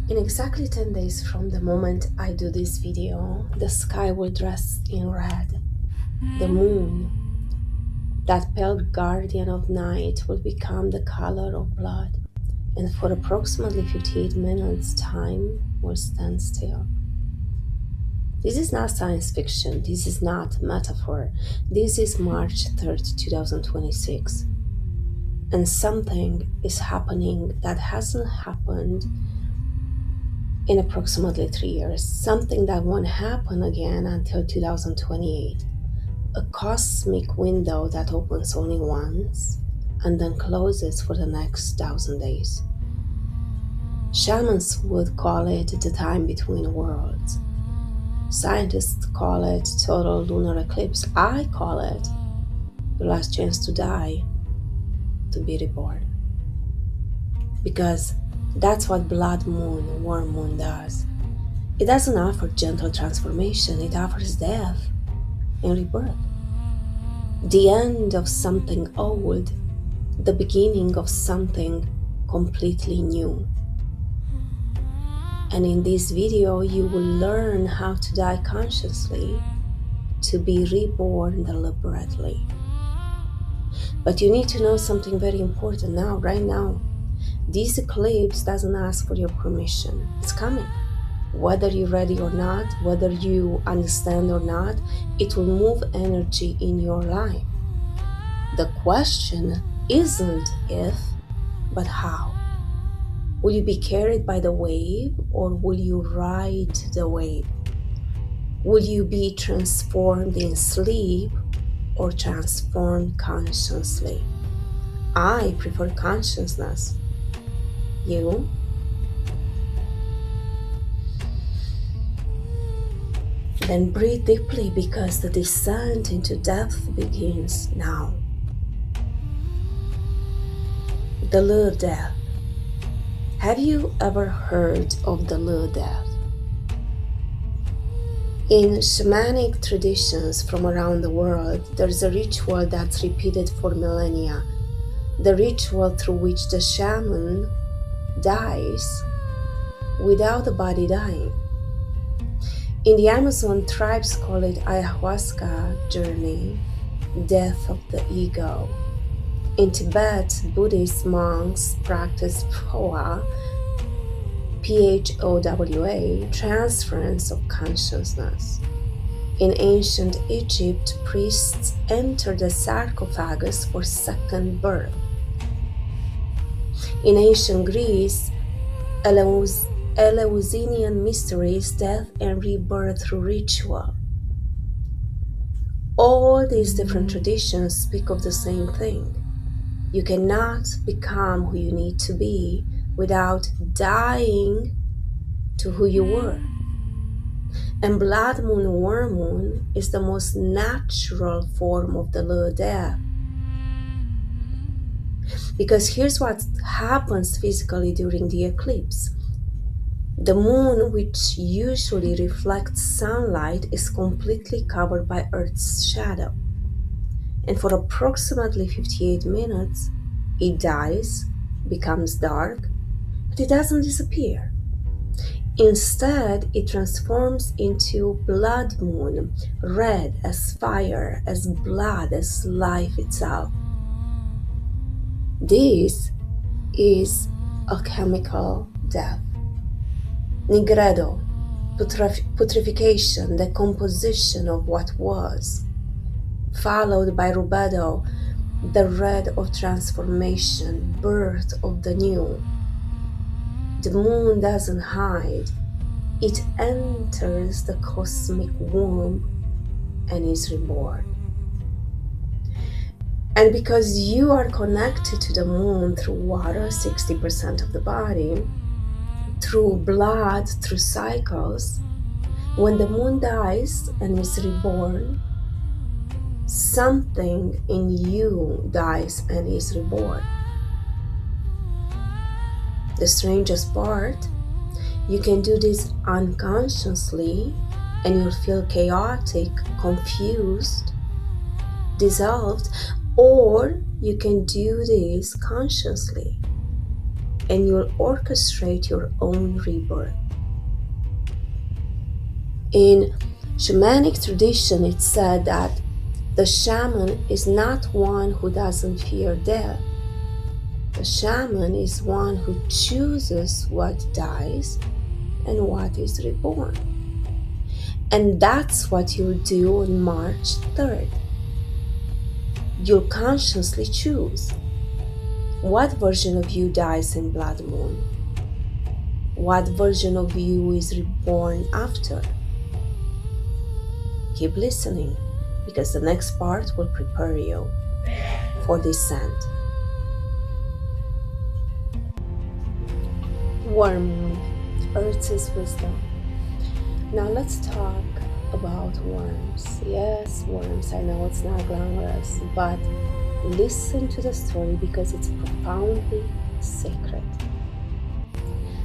In exactly 10 days from the moment I do this video, the sky will dress in red. The moon, that pale guardian of night, will become the color of blood. And for approximately 58 minutes, time will stand still. This is not science fiction. This is not metaphor. This is March 3rd, 2026. And something is happening that hasn't happened in approximately 3 years. Something that won't happen again until 2028. A cosmic window that opens only once and then closes for the next 1,000 days. Shamans would call it the time between worlds. Scientists call it total lunar eclipse. I call it the last chance to die, to be reborn. Because that's what blood moon, worm moon does. It doesn't offer gentle transformation, it offers death and rebirth. The end of something old, the beginning of something completely new. And in this video, you will learn how to die consciously, to be reborn deliberately. But you need to know something very important now, right now. This eclipse doesn't ask for your permission. It's coming. Whether you're ready or not, whether you understand or not, it will move energy in your life. The question isn't if, but how. Will you be carried by the wave, or will you ride the wave? Will you be transformed in sleep or transformed consciously? I prefer consciousness. You? Then breathe deeply, because the descent into death begins now. The Lunar death. Have you ever heard of the Lunar death? In shamanic traditions from around the world, there's a ritual that's repeated for millennia. The ritual through which the shaman dies without the body dying. In the Amazon, tribes call it ayahuasca journey, death of the ego. In Tibet, Buddhist monks practice POWA, PHOWA, transference of consciousness. In ancient Egypt, priests enter the sarcophagus for second birth. In ancient Greece, Eleusinian mysteries, death and rebirth through ritual. All these different traditions speak of the same thing. You cannot become who you need to be without dying to who you were. And blood moon, worm moon is the most natural form of the Lunar death. Because here's what happens physically during the eclipse. The moon, which usually reflects sunlight, is completely covered by Earth's shadow. And for approximately 58 minutes, it dies, becomes dark, but it doesn't disappear. Instead, it transforms into blood moon, red as fire, as blood, as life itself. This is a chemical death. Nigredo, putrefaction, decomposition of what was, followed by rubedo, the red of transformation, birth of the new. The moon doesn't hide, it enters the cosmic womb and is reborn. And because you are connected to the moon through water, 60% of the body, through blood, through cycles, when the moon dies and is reborn, something in you dies and is reborn. The strangest part, you can do this unconsciously and you'll feel chaotic, confused, dissolved, or you can do this consciously. and you'll orchestrate your own rebirth. In shamanic tradition, it's said that the shaman is not one who doesn't fear death. The shaman is one who chooses what dies and what is reborn. And that's what you'll do on March 3rd. You'll consciously choose what version of you dies in blood moon, what version of you is reborn after. Keep listening, because the next part will prepare you for descent. Worm, Earth's wisdom. Now let's talk about worms. Yes, worms, I know it's not glamorous, but listen to the story because it's profoundly sacred.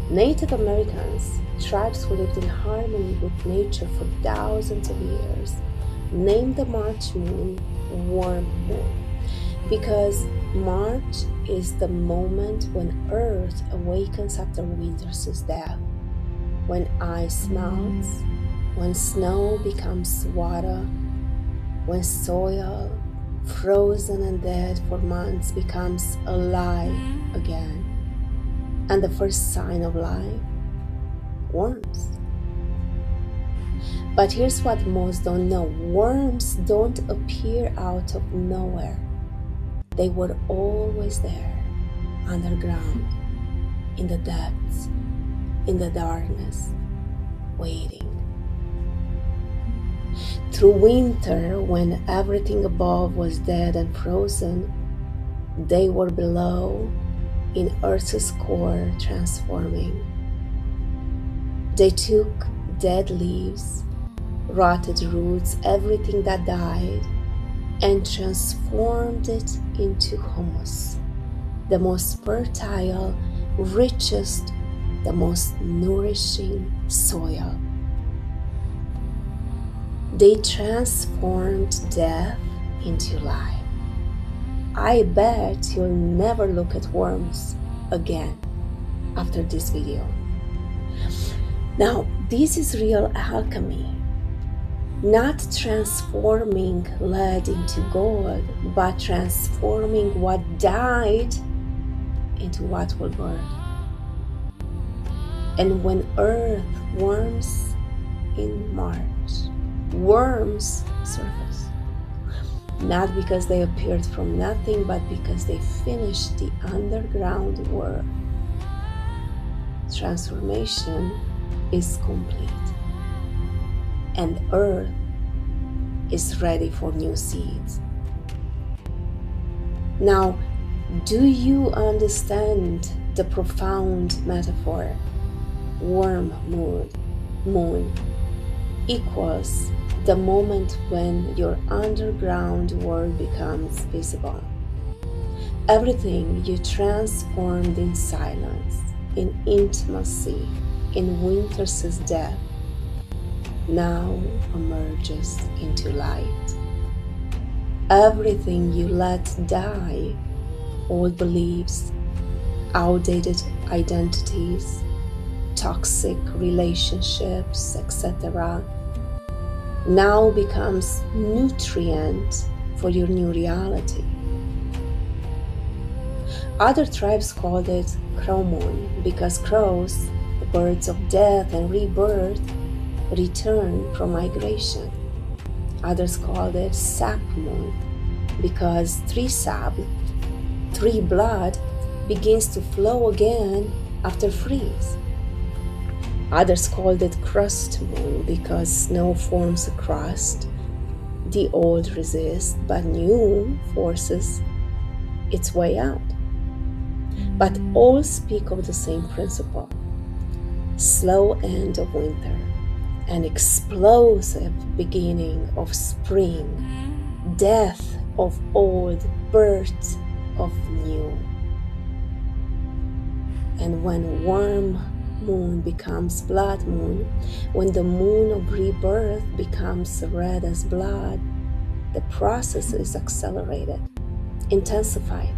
Native Americans, tribes who lived in harmony with nature for thousands of years, named the March moon Worm Moon because March is the moment when Earth awakens after winter's death, when ice melts, when snow becomes water, when soil, frozen and dead for months, becomes alive again. And the first sign of life, worms. But here's what most don't know. Worms don't appear out of nowhere. They were always there, underground, in the depths, in the darkness, waiting. Through winter, when everything above was dead and frozen, they were below, in Earth's core, transforming. They took dead leaves, rotted roots, everything that died, and transformed it into humus, the most fertile, richest, the most nourishing soil. They transformed death into life. I bet you'll never look at worms again after this video. Now, this is real alchemy. Not transforming lead into gold, but transforming what died into what will burn. And when Earth warms in March, worms surface. Not because they appeared from nothing, but because they finished the underground work. Transformation is complete. And Earth is ready for new seeds. Now, do you understand the profound metaphor? Worm moon equals the moment when your underground world becomes visible. Everything you transformed in silence, in intimacy, in winter's death, now emerges into light. Everything you let die, old beliefs, outdated identities, toxic relationships, etc., now becomes nutrient for your new reality. Other tribes called it crow moon because crows, the birds of death and rebirth, return from migration. Others called it sap moon because three sap, three blood, begins to flow again after freeze. Others called it crust moon because snow forms a crust. The old resists, but new forces its way out. But all speak of the same principle. Slow end of winter, an explosive beginning of spring, death of old, birth of new. And when worm moon becomes blood moon, when the moon of rebirth becomes red as blood, the process is accelerated, intensified,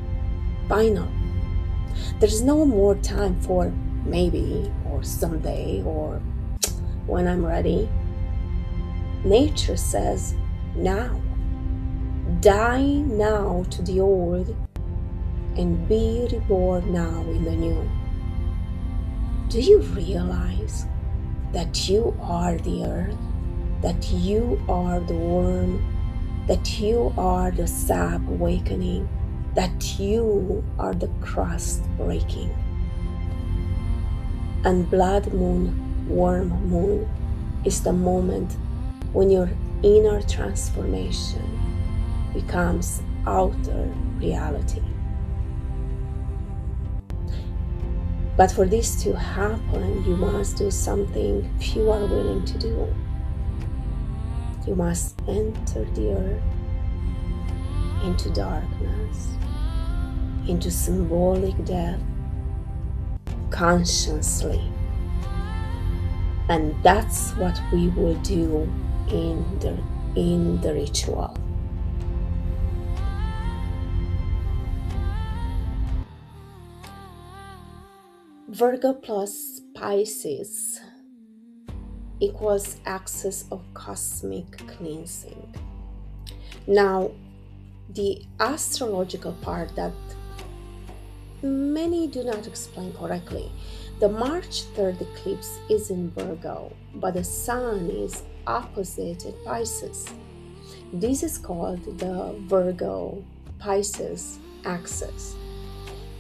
final. There's no more time for maybe or someday or when I'm ready. Nature says now. Die now to the old and be reborn now in the new. Do you realize that you are the earth, that you are the worm, that you are the sap awakening, that you are the crust breaking? And blood moon, worm moon is the moment when your inner transformation becomes outer reality. But for this to happen, you must do something few are willing to do. You must enter the earth into darkness, into symbolic death, consciously. And that's what we will do in the ritual. Virgo plus Pisces equals access of cosmic cleansing. Now, the astrological part that many do not explain correctly. The March 3rd eclipse is in Virgo, but the sun is opposite in Pisces. This is called the Virgo-Pisces axis,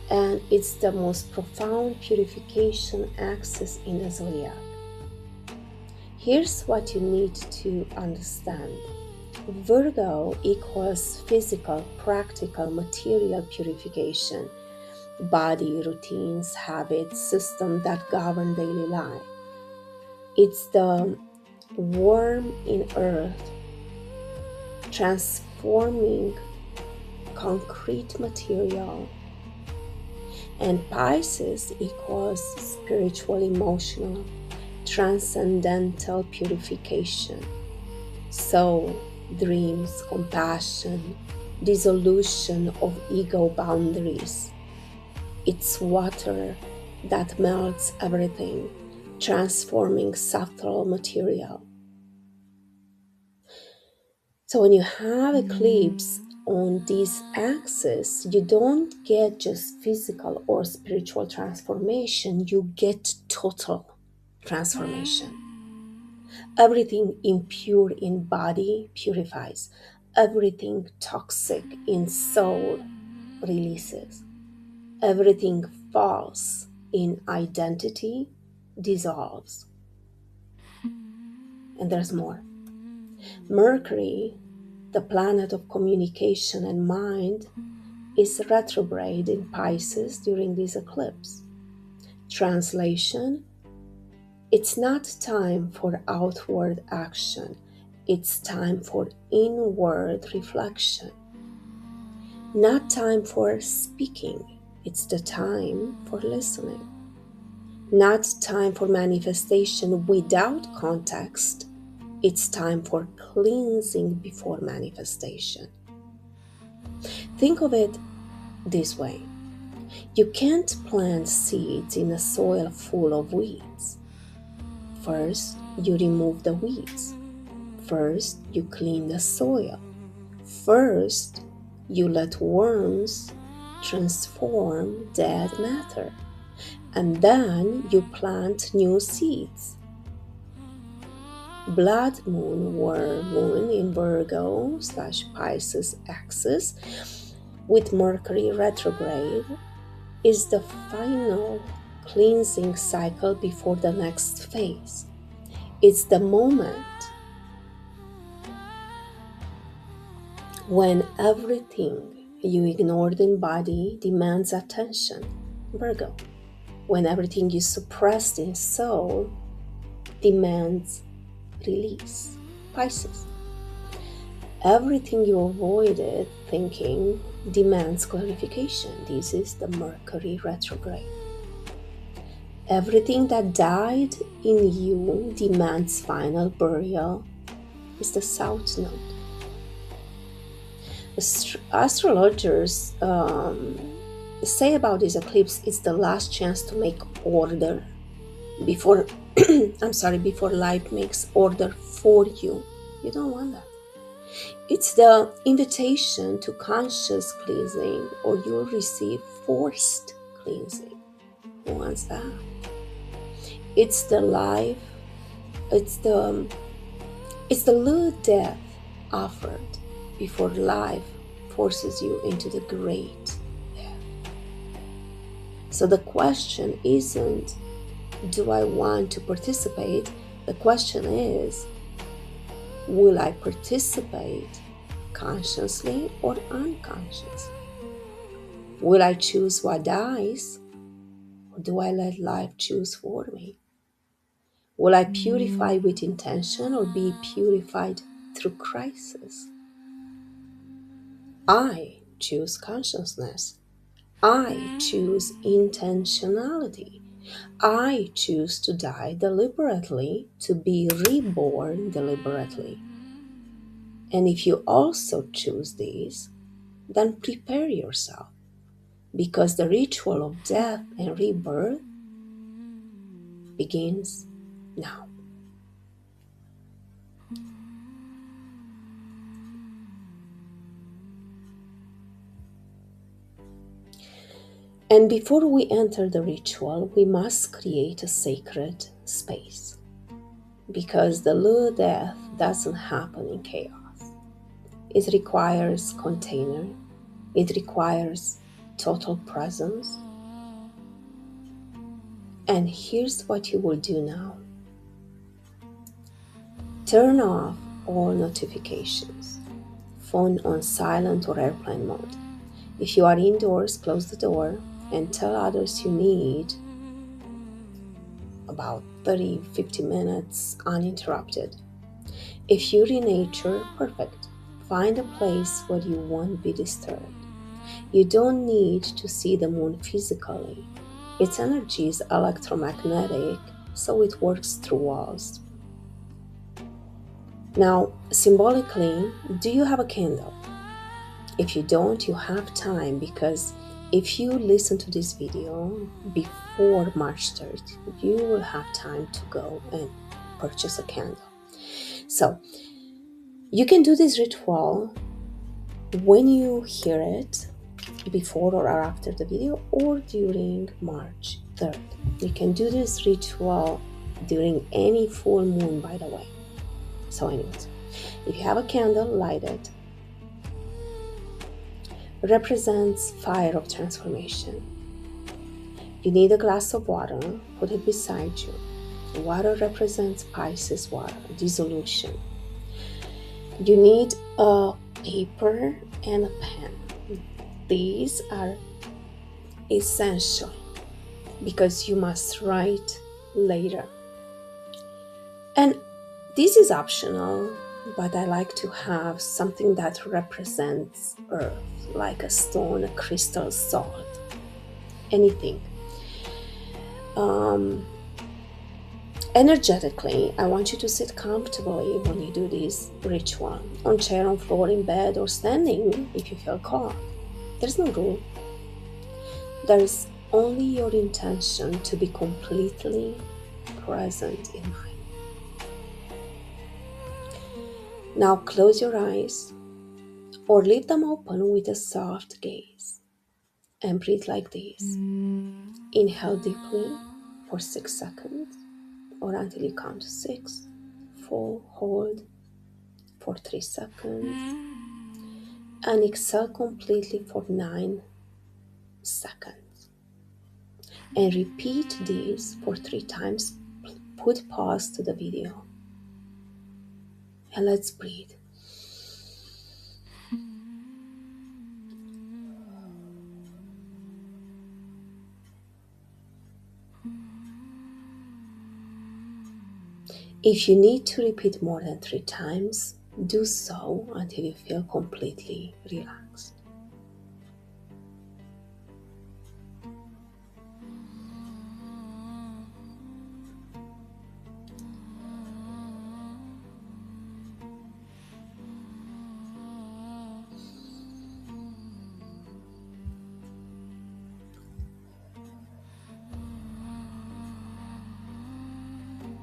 and it's the most profound purification axis in the zodiac. Here's what you need to understand. Virgo equals physical, practical, material purification, body, routines, habits, systems that govern daily life. It's the worm in earth, transforming concrete material. And Pisces equals spiritual, emotional, transcendental purification. Soul, dreams, compassion, dissolution of ego boundaries. It's water that melts everything, transforming subtle material. So when you have eclipse on this axis, you don't get just physical or spiritual transformation, you get total transformation. Everything impure in body purifies. Everything toxic in soul releases. Everything false in identity dissolves. And there's more. Mercury, the planet of communication and mind, is retrograde in Pisces during this eclipse. Translation: it's not time for outward action, it's time for inward reflection. Not time for speaking, it's the time for listening. Not time for manifestation without context, it's time for cleansing before manifestation. Think of it this way. You can't plant seeds in a soil full of weeds. First, you remove the weeds. First, you clean the soil. First, you let worms transform dead matter. And then you plant new seeds. Blood moon, worm moon in Virgo / Pisces axis with Mercury retrograde is the final cleansing cycle before the next phase. It's the moment when everything you ignored in body demands attention, Virgo. When everything you suppressed in soul demands release, Pisces. Everything you avoided thinking demands clarification. This is the Mercury retrograde. Everything that died in you demands final burial. Is the South Node. Astrologers say about this eclipse, it's the last chance to make order before before life makes order for you. You don't want that. It's the invitation to conscious cleansing, or you'll receive forced cleansing. Who wants that? It's the life, it's the little death offered before life forces you into the great death. So the question isn't, do I want to participate? The question is, will I participate consciously or unconsciously? Will I choose what dies, or do I let life choose for me? Will I purify with intention or be purified through crisis? I choose consciousness. I choose intentionality. I choose to die deliberately, to be reborn deliberately. And if you also choose these, then prepare yourself, because the ritual of death and rebirth begins now. And before we enter the ritual, we must create a sacred space, because the little death doesn't happen in chaos. It requires container. It requires total presence. And here's what you will do now. Turn off all notifications. Phone on silent or airplane mode. If you are indoors, close the door and tell others you need about 30-50 minutes uninterrupted. If you're in nature, perfect. Find a place where you won't be disturbed. You don't need to see the moon physically. Its energy is electromagnetic, so it works through walls. Now, symbolically, do you have a candle? If you don't, you have time, because if you listen to this video before March 3rd, you will have time to go and purchase a candle. So, you can do this ritual when you hear it, before or after the video, or during March 3rd. You can do this ritual during any full moon, by the way. So anyways, if you have a candle, light it. Represents fire of transformation. You need a glass of water, put it beside you. Water represents Pisces water, dissolution. You need a paper and a pen. These are essential because you must write later. And this is optional, but I like to have something that represents earth, like a stone, a crystal, salt, anything. Energetically, I want you to sit comfortably when you do this ritual, on chair, on floor, in bed, or standing if you feel calm. There's no rule. There's only your intention to be completely present in mind. Now close your eyes or leave them open with a soft gaze and breathe like this. Inhale deeply for 6 seconds or until you count to 6. 4, hold for 3 seconds and exhale completely for 9 seconds. And repeat this for 3 times. Put pause to the video and let's breathe. If you need to repeat more than 3 times, do so until you feel completely relaxed.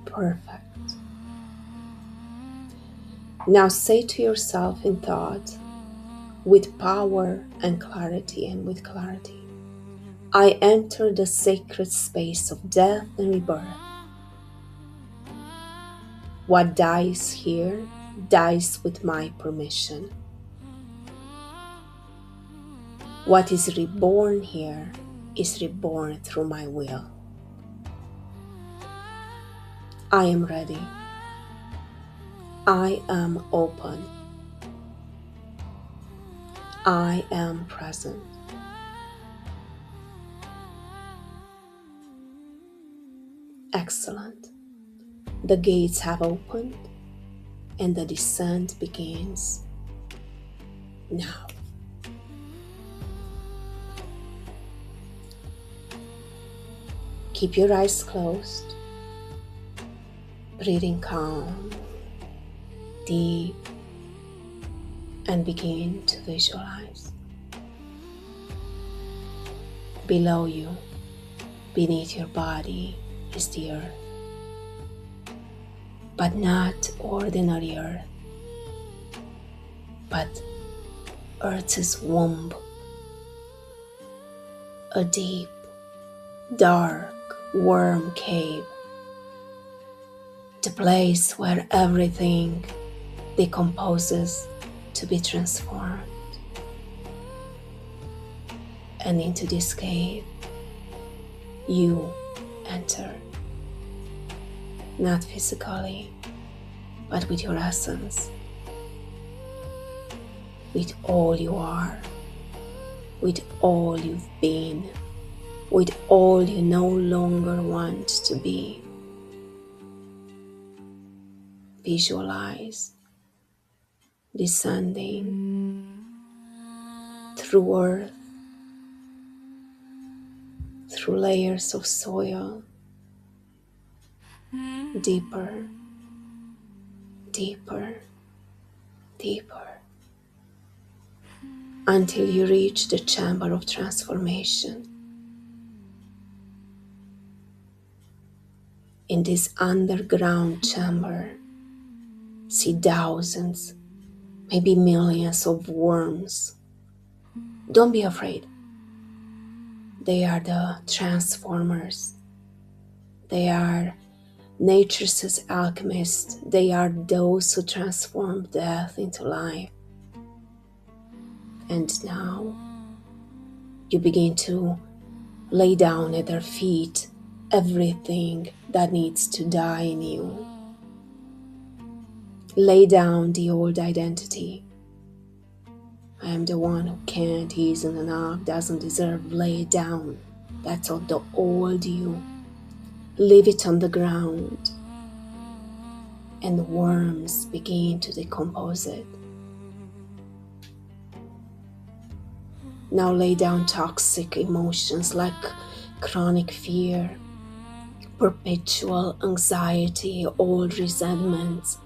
Perfect. Now say to yourself in thought, with power and with clarity, I enter the sacred space of death and rebirth. What dies here dies with my permission. What is reborn here is reborn through my will. I am ready. I am open. I am present. Excellent. The gates have opened and the descent begins now. Keep your eyes closed, breathing calm, deep, and begin to visualize. Below you, beneath your body, is the earth. But not ordinary earth, but Earth's womb. A deep, dark worm cave. The place where everything decomposes to be transformed. And into this cave, you enter. Not physically, but with your essence, with all you are, with all you've been, with all you no longer want to be. Visualize descending through earth, through layers of soil, deeper, deeper, deeper, until you reach the chamber of transformation. In this underground chamber, see thousands, maybe millions of worms. Don't be afraid. They are the transformers. They are nature's alchemists. They are those who transform death into life. And now you begin to lay down at their feet everything that needs to die in you. Lay down the old identity. I am the one who can't, he isn't enough, doesn't deserve. Lay it down. That's all the old you. Leave it on the ground. And the worms begin to decompose it. Now lay down toxic emotions like chronic fear, perpetual anxiety, old resentments,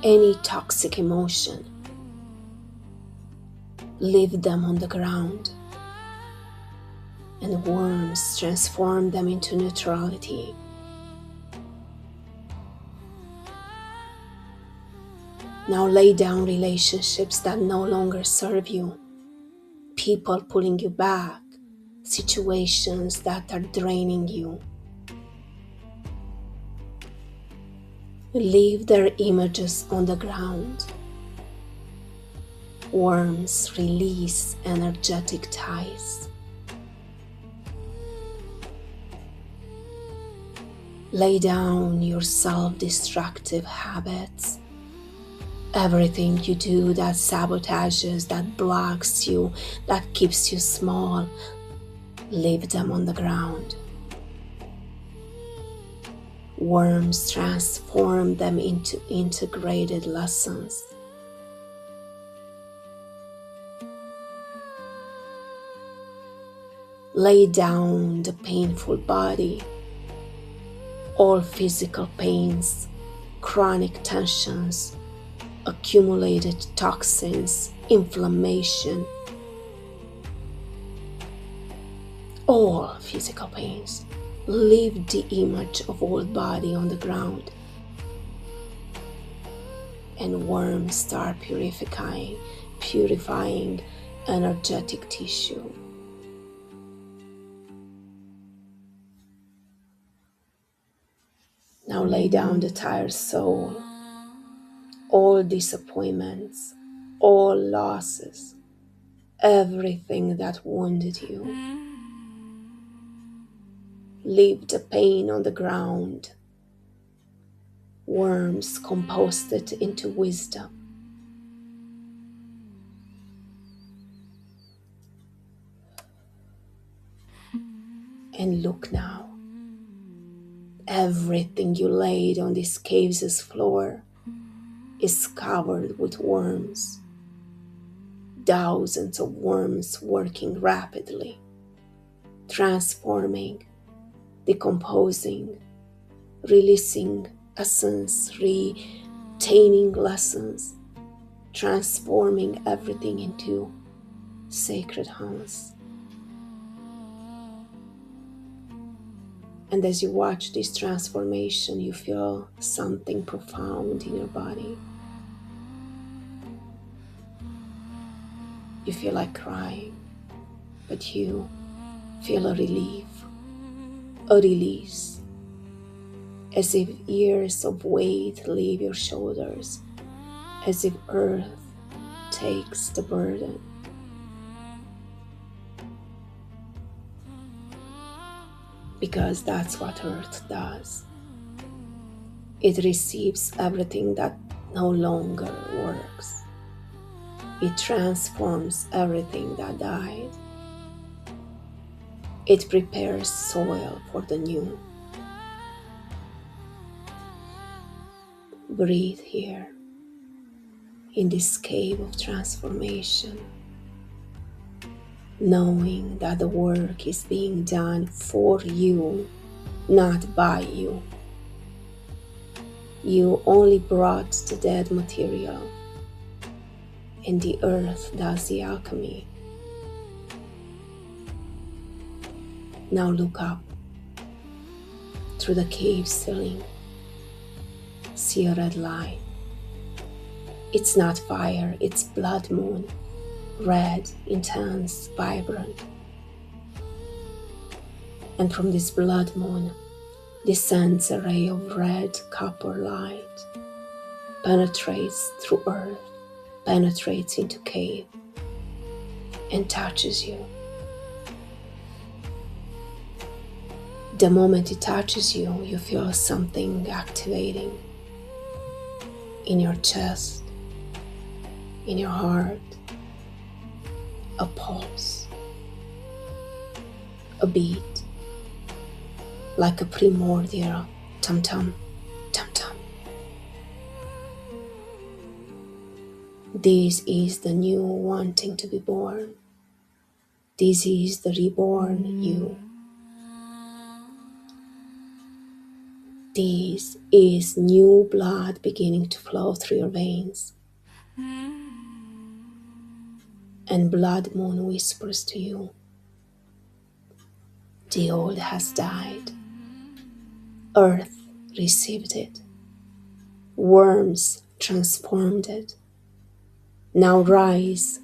any toxic emotion. Leave them on the ground, and the worms transform them into neutrality. Now lay down relationships that no longer serve you, people pulling you back, situations that are draining you. Leave their images on the ground. Worms release energetic ties. Lay down your self-destructive habits. Everything you do that sabotages, that blocks you, that keeps you small, leave them on the ground. Worms transform them into integrated lessons. Lay down the painful body, all physical pains, chronic tensions, accumulated toxins, inflammation, all physical pains. Leave the image of old body on the ground, and worms start purifying energetic tissue. Now lay down the tired soul, all disappointments, all losses, everything that wounded you. Leave the pain on the ground. Worms compost it into wisdom. And look now. Everything you laid on this cave's floor is covered with worms. Thousands of worms working rapidly, transforming, decomposing, releasing essence, retaining lessons, transforming everything into sacred homes. And as you watch this transformation, you feel something profound in your body. You feel like crying, but you feel a relief, a release, as if years of weight leave your shoulders, as if earth takes the burden. Because that's what earth does. It receives everything that no longer works. It transforms everything that died. It prepares soil for the new. Breathe here, in this cave of transformation, knowing that the work is being done for you, not by you. You only brought the dead material, and the earth does the alchemy. Now look up through the cave ceiling. See a red light. It's not fire, it's blood moon. Red, intense, vibrant. And from this blood moon descends a ray of red copper light, penetrates through earth, penetrates into cave, and touches you. The moment it touches you, you feel something activating in your chest, in your heart, a pulse, a beat, like a primordial tum-tum, tum-tum. This is the new wanting to be born. This is the reborn you. This is new blood beginning to flow through your veins. And blood moon whispers to you, the old has died. Earth received it. Worms transformed it. Now rise,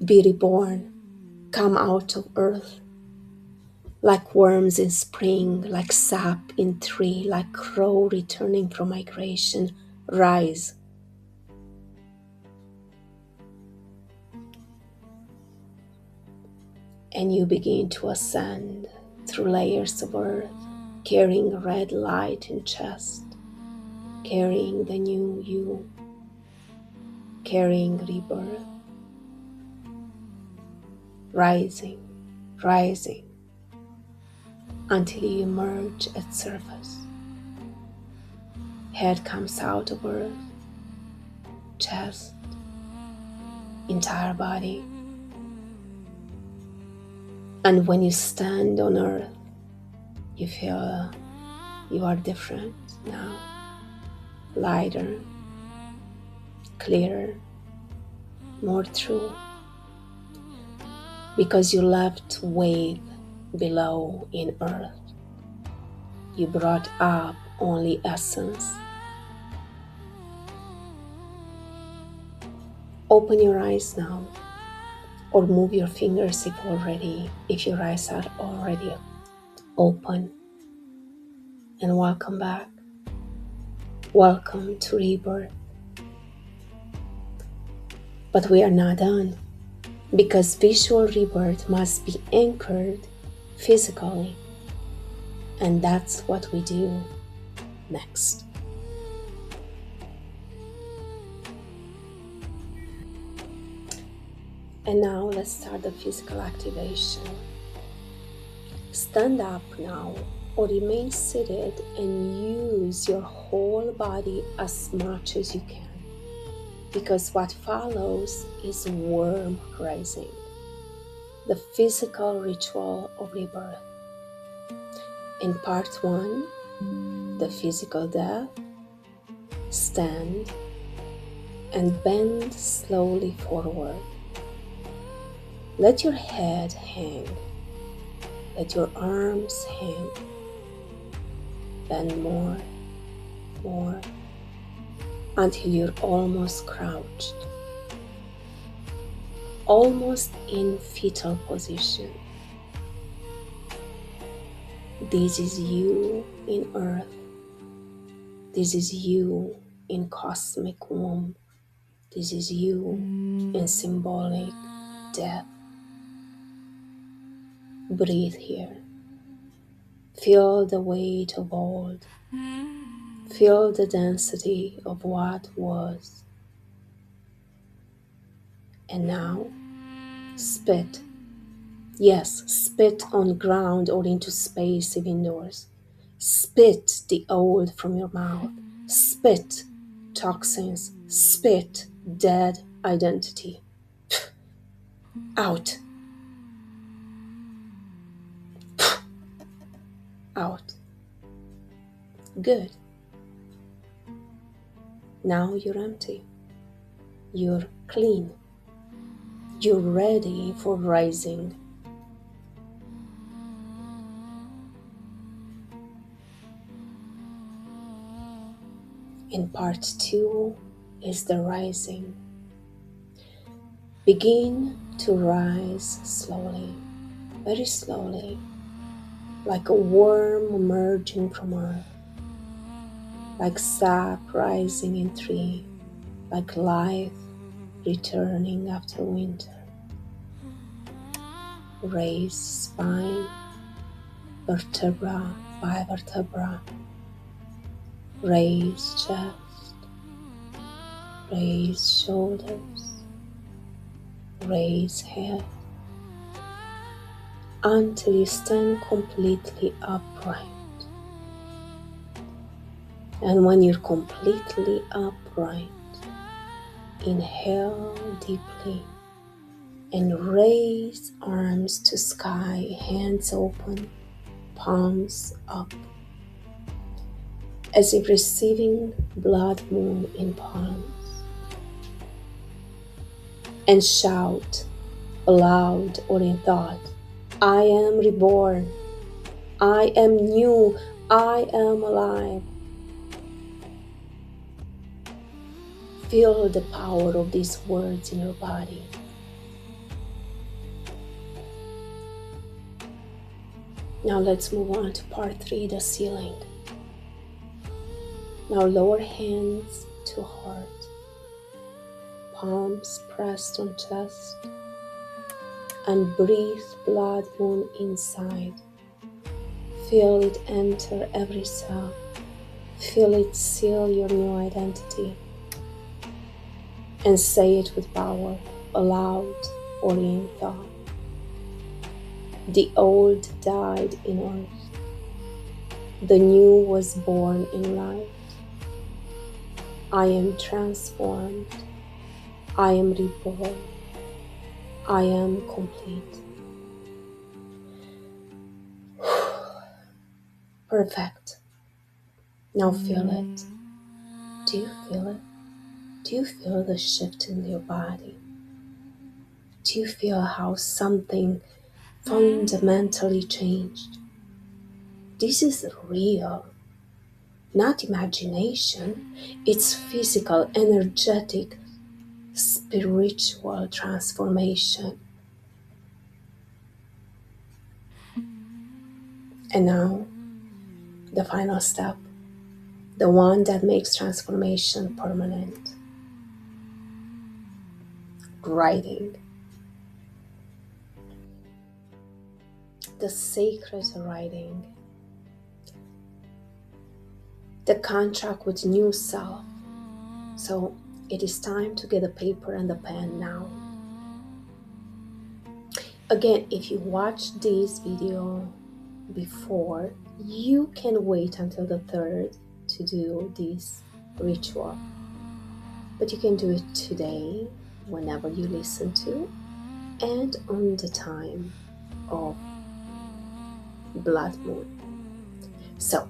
be reborn, come out of earth. Like worms in spring, like sap in tree, like crow returning from migration, rise. And you begin to ascend through layers of earth, carrying a red light in chest, carrying the new you, carrying rebirth. Rising, rising, until you emerge at surface. Head comes out of earth, chest, entire body. And when you stand on earth, you feel you are different now, lighter, clearer, more true, because you left weight below in earth. You brought up only essence. Open your eyes now, or move your fingers if your eyes are already open. And welcome back. Welcome to rebirth. But we are not done, because visual rebirth must be anchored physically. And that's what we do next. And now let's start the physical activation. Stand up now or remain seated and use your whole body as much as you can, because what follows is worm rising, the physical ritual of rebirth. In part 1, the physical death, stand and bend slowly forward. Let your head hang. Let your arms hang. Bend more, until you're almost crouched, almost in fetal position. This is you in earth. This is you in cosmic womb. This is you in symbolic death. Breathe here. Feel the weight of old. Feel the density of what was. And now, spit. Yes, spit on ground or into space if indoors. Spit the old from your mouth. Spit toxins. Spit dead identity. Out. Out. Good. Now you're empty. You're clean. You're ready for rising. In part 2 is the rising. Begin to rise slowly, very slowly, like a worm emerging from earth, like sap rising in tree, like life returning after winter. Raise spine, vertebra by vertebra. Raise chest, raise shoulders, raise head, until you stand completely upright. And when you're completely upright, inhale deeply and raise arms to sky, hands open, palms up, as if receiving blood moon in palms. And shout aloud or in thought, I am reborn, I am new, I am alive. Feel the power of these words in your body. Now let's move on to part 3, the sealing. Now lower hands to heart, palms pressed on chest, and breathe blood moon inside. Feel it enter every cell. Feel it seal your new identity. And say it with power, aloud or in thought. The old died in earth. The new was born in light. I am transformed. I am reborn. I am complete. Perfect. Now feel it. Do you feel it? Do you feel the shift in your body? Do you feel how something fundamentally changed? This is real, not imagination. It's physical, energetic, spiritual transformation. And now, the final step, the one that makes transformation permanent. Writing. The sacred writing. The contract with new self. So it is time to get a paper and a pen now. Again, if you watched this video before, you can wait until the 3rd to do this ritual. But you can do it today, whenever you listen to, and on the time of blood moon. So,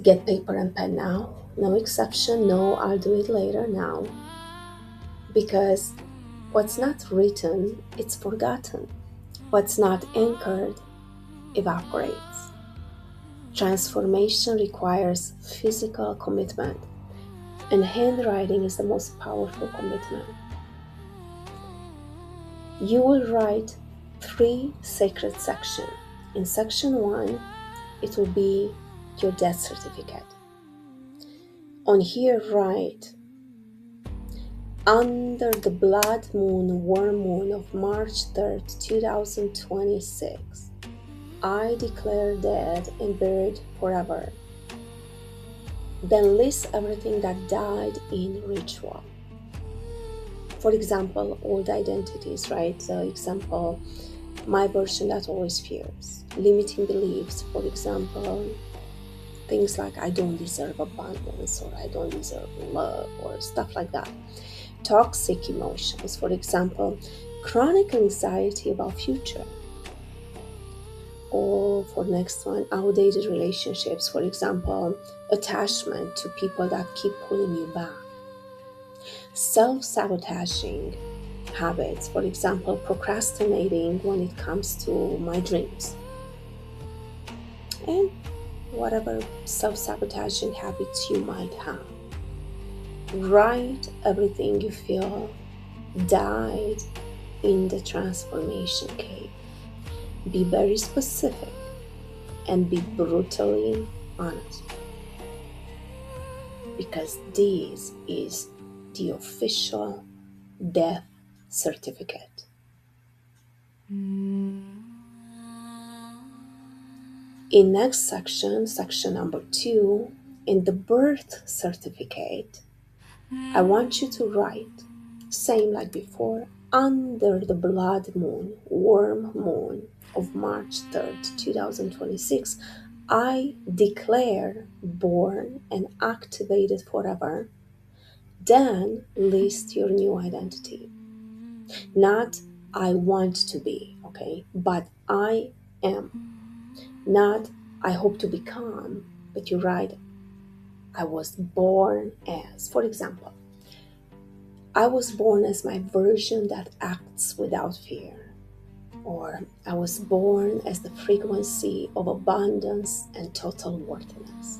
get paper and pen now. No exception, no, I'll do it later now. Because what's not written, it's forgotten. What's not anchored evaporates. Transformation requires physical commitment, and handwriting is the most powerful commitment. You will write 3 sacred sections. In section 1, it will be your death certificate. On here, write, under the blood moon, worm moon of March 3rd, 2026, I declare dead and buried forever. Then list everything that died in ritual. For example, old identities, right? So example, my version that always fears. Limiting beliefs, for example, things like I don't deserve abundance, or I don't deserve love, or stuff like that. Toxic emotions, for example, chronic anxiety about future. Or for next one, outdated relationships, for example, attachment to people that keep pulling you back. Self-sabotaging habits, for example, procrastinating when it comes to my dreams. And whatever self-sabotaging habits you might have. Write everything you feel died in the transformation cave. Be very specific and be brutally honest, because this is the official death certificate. In next section, section number 2, in the birth certificate, I want you to write, same like before, under the blood moon, worm moon of March 3rd, 2026, I declare born and activated forever. Then list your new identity. Not I want to be, okay, but I am. Not I hope to become, but you write I was born as. For example, I was born as my version that acts without fear. Or I was born as the frequency of abundance and total worthiness.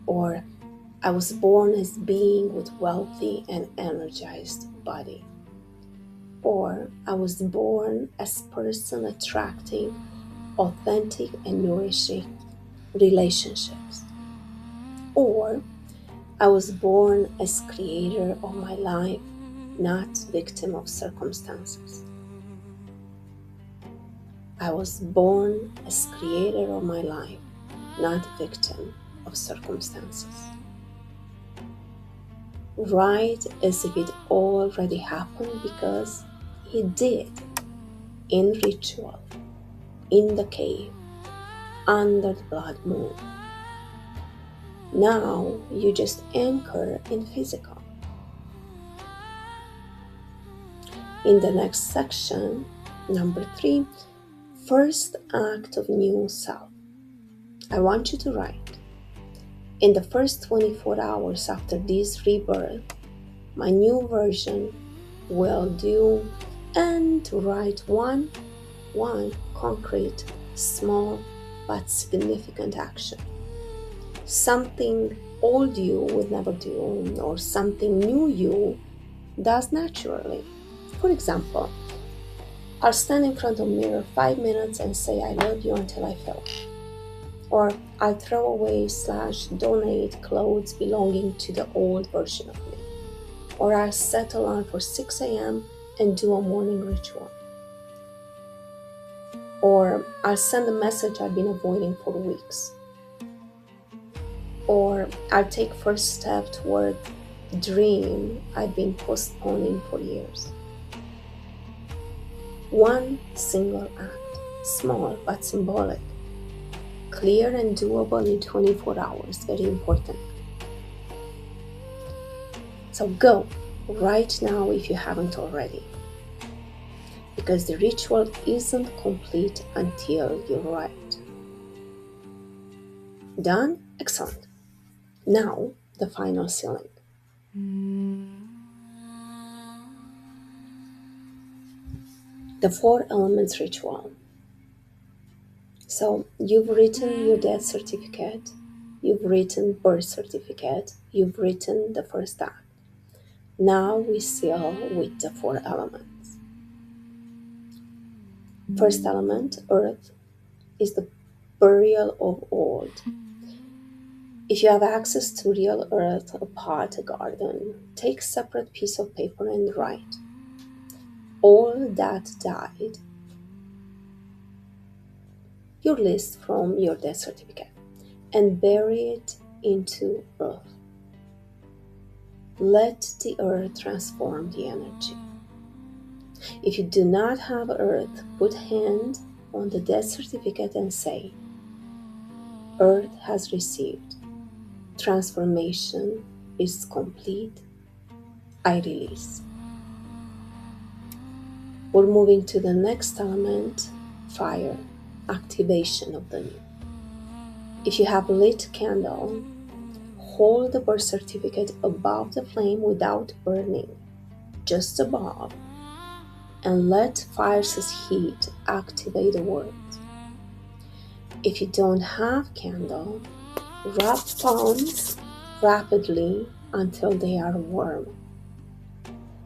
Or I was born as being with wealthy and energized body. Or I was born as person attracting authentic and nourishing relationships. Or I was born as creator of my life, not victim of circumstances. I was born as creator of my life, not victim of circumstances. Write as if it already happened, because it did, in ritual, in the cave, under the blood moon. Now you just anchor in physical. In the next section, number 3, first act of new self. I want you to write, in the first 24 hours after this rebirth, my new version will do, and write one concrete small but significant action. Something old you would never do, or something new you does naturally. For example, I'll stand in front of a mirror 5 minutes and say I love you until I fail. Or I'll throw away/donate clothes belonging to the old version of me. Or I'll set alarm for 6 a.m. and do a morning ritual. Or I'll send a message I've been avoiding for weeks. Or I'll take first step toward the dream I've been postponing for years. One single act, small but symbolic, clear and doable in 24 hours, very important. So go right now if you haven't already, because the ritual isn't complete until you write. Done? Excellent. Now, the final sealing. The 4 elements ritual. So you've written your death certificate, you've written birth certificate, you've written the first act. Now we seal with the 4 elements. First element, earth, is the burial of old. If you have access to real earth, a pot, a garden, take a separate piece of paper and write all that died. Your list from your death certificate and bury it into earth. Let the earth transform the energy. If you do not have earth, put hand on the death certificate and say, Earth has received. Transformation is complete. I release. We're moving to the next element, fire, activation of the new. If you have lit candle, hold the birth certificate above the flame without burning, just above, and let fire's heat activate the words. If you don't have candle, rub palms rapidly until they are warm.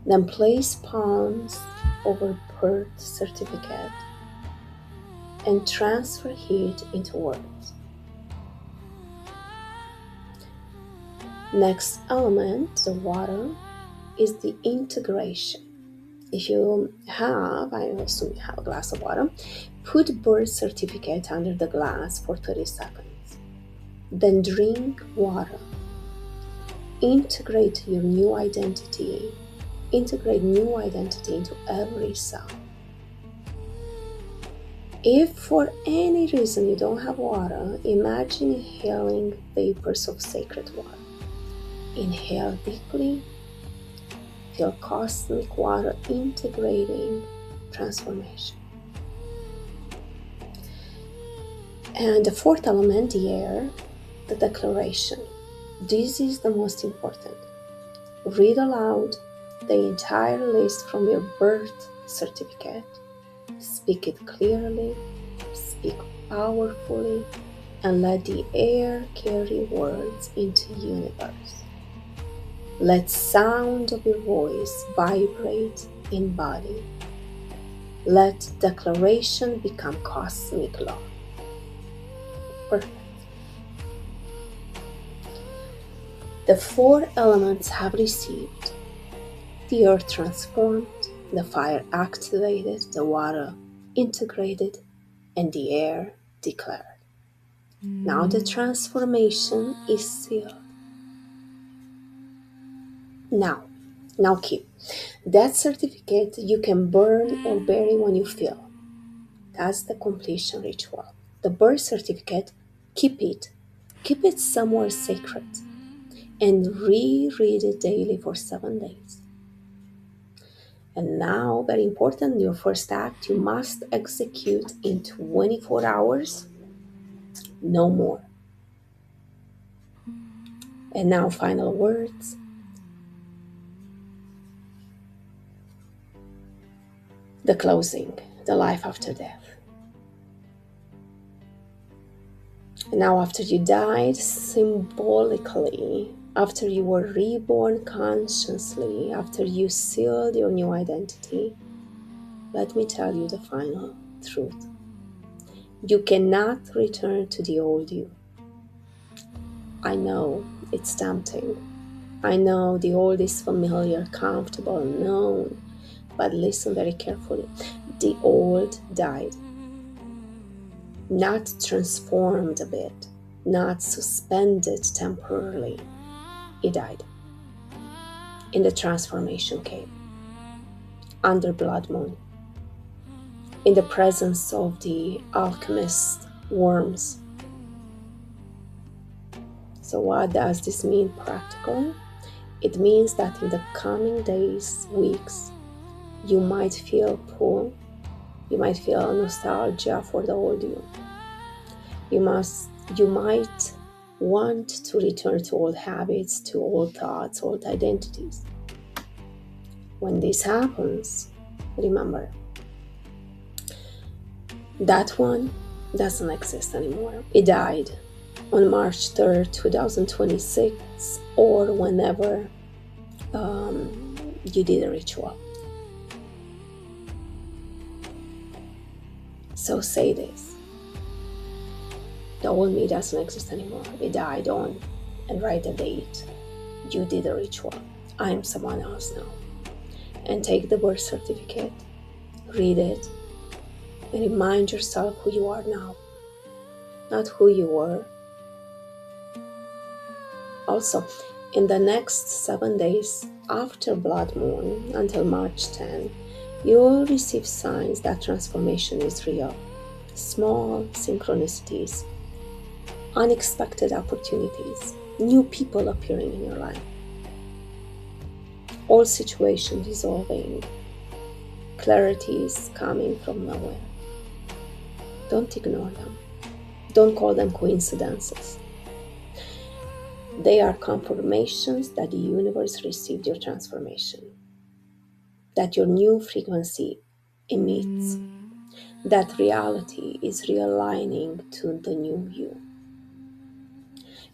Then place palms over birth certificate and transfer heat into words. Next element, the water, is the integration. If you have, I assume you have a glass of water, put birth certificate under the glass for 30 seconds. Then drink water. Integrate your new identity. Integrate new identity into every cell. If for any reason you don't have water, imagine inhaling vapors of sacred water. Inhale deeply. Feel cosmic water integrating transformation. And the 4th element, the air, the declaration. This is the most important. Read aloud the entire list from your birth certificate. Speak it clearly, speak powerfully, and let the air carry words into the universe. Let sound of your voice vibrate in body. Let declaration become cosmic law. Perfect. The 4 elements have received. The earth transformed, the fire activated, the water integrated, and the air declared. Now the transformation is sealed. Now keep. That certificate you can burn or bury when you feel. That's the completion ritual. The birth certificate, keep it. Keep it somewhere sacred. And reread it daily for 7 days. And now, very important, your first act you must execute in 24 hours, no more. And now, final words. The closing, the life after death. And now after you died symbolically, after you were reborn consciously, after you sealed your new identity, let me tell you the final truth. You cannot return to the old you. I know it's tempting. I know the old is familiar, comfortable, known, but listen very carefully. The old died, not transformed a bit, not suspended temporarily. It died in the transformation cave, under blood moon, in the presence of the alchemist worms. So what does this mean practically? It means that in the coming days, weeks, you might feel pull, you might feel nostalgia for the old you. You might want to return to old habits, to old thoughts, old identities. When this happens, remember, that one doesn't exist anymore. It died on March 3rd, 2026, or whenever you did a ritual. So say this: the old me doesn't exist anymore. It died on, and write the date you did a ritual. I am someone else now. And take the birth certificate, read it, and remind yourself who you are now, not who you were. Also, in the next 7 days after blood moon, until March 10, you will receive signs that transformation is real. Small synchronicities, unexpected opportunities, new people appearing in your life, all situations resolving, clarities coming from nowhere. Don't ignore them. Don't call them coincidences. They are confirmations that the universe received your transformation, that your new frequency emits, that reality is realigning to the new you.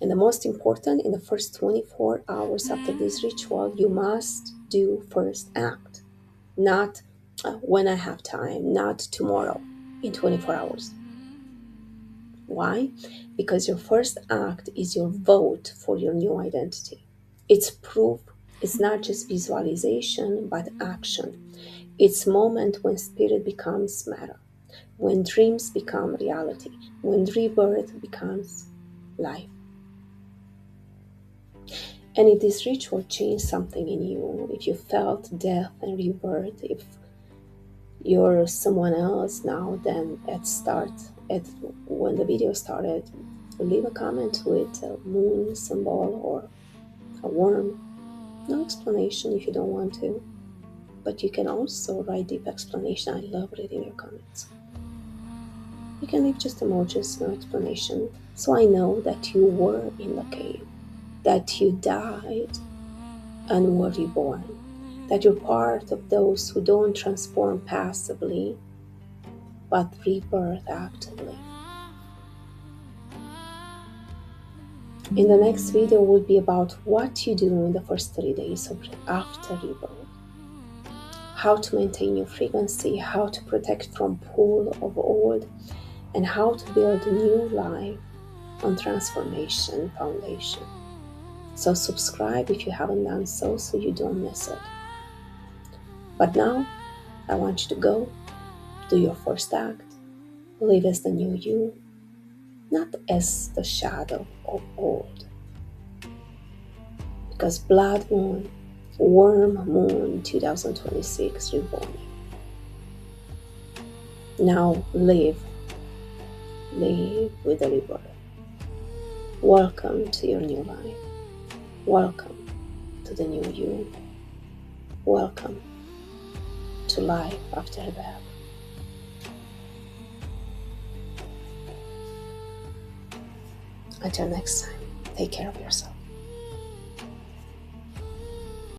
And the most important, in the first 24 hours after this ritual, you must do first act. Not when I have time, not tomorrow, in 24 hours. Why? Because your first act is your vote for your new identity. It's proof. It's not just visualization, but action. It's moment when spirit becomes matter, when dreams become reality, when rebirth becomes life. And if this ritual changed something in you, if you felt death and rebirth, if you're someone else now, then when the video started, leave a comment with a moon symbol or a worm. No explanation if you don't want to, but you can also write deep explanation. I love reading your comments. You can leave just emojis, no explanation, so I know that you were in the cave, that you died and were reborn, that you're part of those who don't transform passively, but rebirth actively. In the next video will be about what you do in the first 30 days after rebirth, how to maintain your frequency, how to protect from pull of old, and how to build a new life on transformation foundation. So subscribe if you haven't done so you don't miss it. But now, I want you to go, do your first act, live as the new you, not as the shadow of old. Because blood moon, worm moon 2026 reborn. Now live with the rebirth. Welcome to your new life. Welcome to the new you. Welcome to life after death. Until next time, take care of yourself.